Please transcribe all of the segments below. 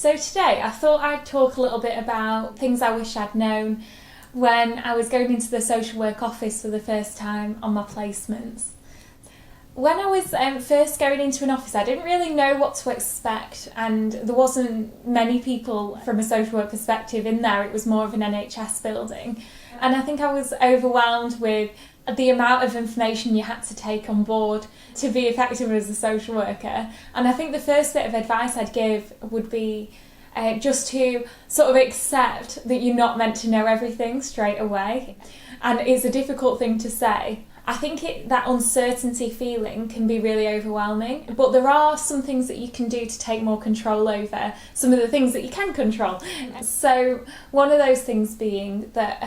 So today I thought I'd talk a little bit about things I wish I'd known when I was going into the social work office for the first time on my placements. When I was first going into an office, I didn't really know what to expect, and there wasn't many people from a social work perspective in there. It was more of an NHS building, and I think I was overwhelmed with the amount of information you had to take on board to be effective as a social worker. And I think the first bit of advice I'd give would be just to sort of accept that you're not meant to know everything straight away. And it's a difficult thing to say. I think that uncertainty feeling can be really overwhelming, but there are some things that you can do to take more control over some of the things that you can control. So one of those things being that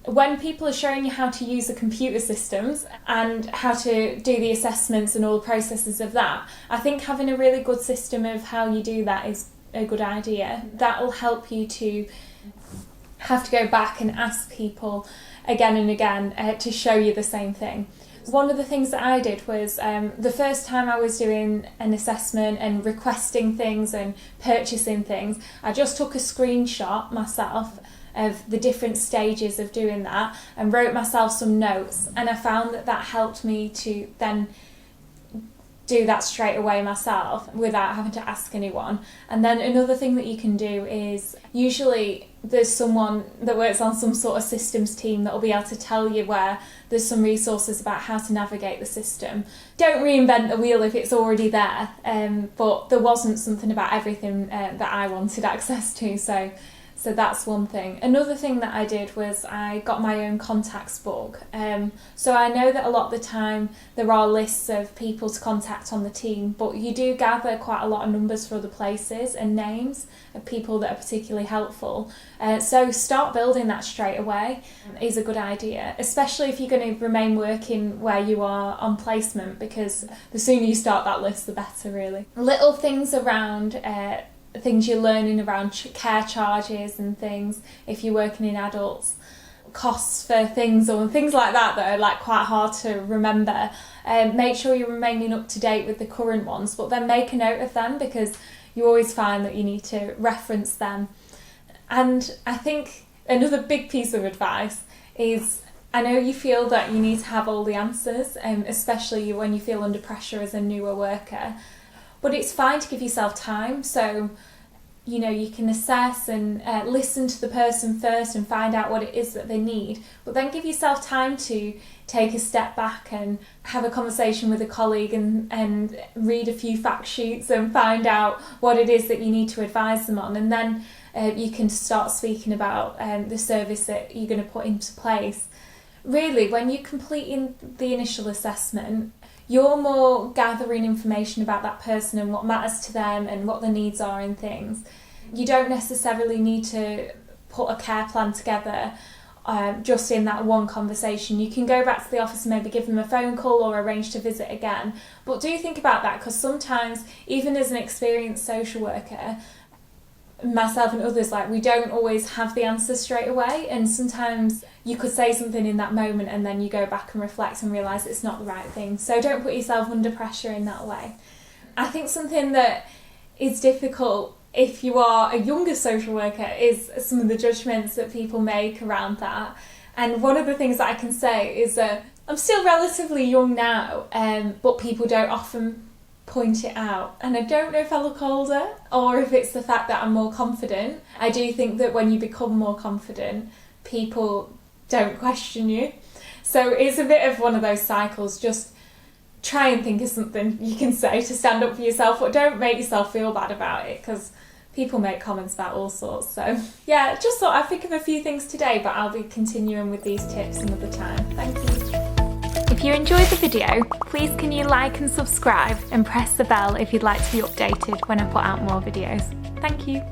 when people are showing you how to use the computer systems and how to do the assessments and all the processes of that, I think having a really good system of how you do that is a good idea. That will help you to have to go back and ask people again and again to show you the same thing. One of the things that I did was the first time I was doing an assessment and requesting things and purchasing things, I just took a screenshot myself of the different stages of doing that and wrote myself some notes, and I found that helped me to then do that straight away myself without having to ask anyone. And then another thing that you can do is, usually there's someone that works on some sort of systems team that will be able to tell you where there's some resources about how to navigate the system. Don't reinvent the wheel if it's already there, but there wasn't something about everything that I wanted access to, so that's one thing. Another thing that I did was I got my own contacts book. So I know that a lot of the time there are lists of people to contact on the team, but you do gather quite a lot of numbers for other places and names of people that are particularly helpful. So start building that straight away is a good idea, especially if you're going to remain working where you are on placement, because the sooner you start that list, the better, really. Little things around things you're learning around care charges and things if you're working in adults, costs for things or things like that are like quite hard to remember. Make sure you're remaining up to date with the current ones, but then make a note of them, because you always find that you need to reference them. And I think another big piece of advice is, I know you feel that you need to have all the answers, especially when you feel under pressure as a newer worker. But it's fine to give yourself time, so you can assess and listen to the person first and find out what it is that they need, but then give yourself time to take a step back and have a conversation with a colleague and read a few fact sheets and find out what it is that you need to advise them on, and then you can start speaking about the service that you're going to put into place. Really, when you're completing the initial assessment, you're more gathering information about that person and what matters to them and what their needs are and things. You don't necessarily need to put a care plan together just in that one conversation. You can go back to the office and maybe give them a phone call or arrange to visit again. But do think about that, because sometimes, even as an experienced social worker, myself and others, we don't always have the answers straight away, and sometimes you could say something in that moment and then you go back and reflect and realise it's not the right thing. So don't put yourself under pressure in that way. I think something that is difficult if you are a younger social worker is some of the judgments that people make around that. And one of the things that I can say is that I'm still relatively young now, but people don't often point it out, and I don't know if I look older or if it's the fact that I'm more confident. I do think that when you become more confident, people don't question you, so it's a bit of one of those cycles. Just try and think of something you can say to stand up for yourself, but don't make yourself feel bad about it, because people make comments about all sorts. So yeah, just thought I'd think of a few things today, but I'll be continuing with these tips another time. Thank you. If you enjoyed the video, please can you like and subscribe and press the bell if you'd like to be updated when I put out more videos. Thank you.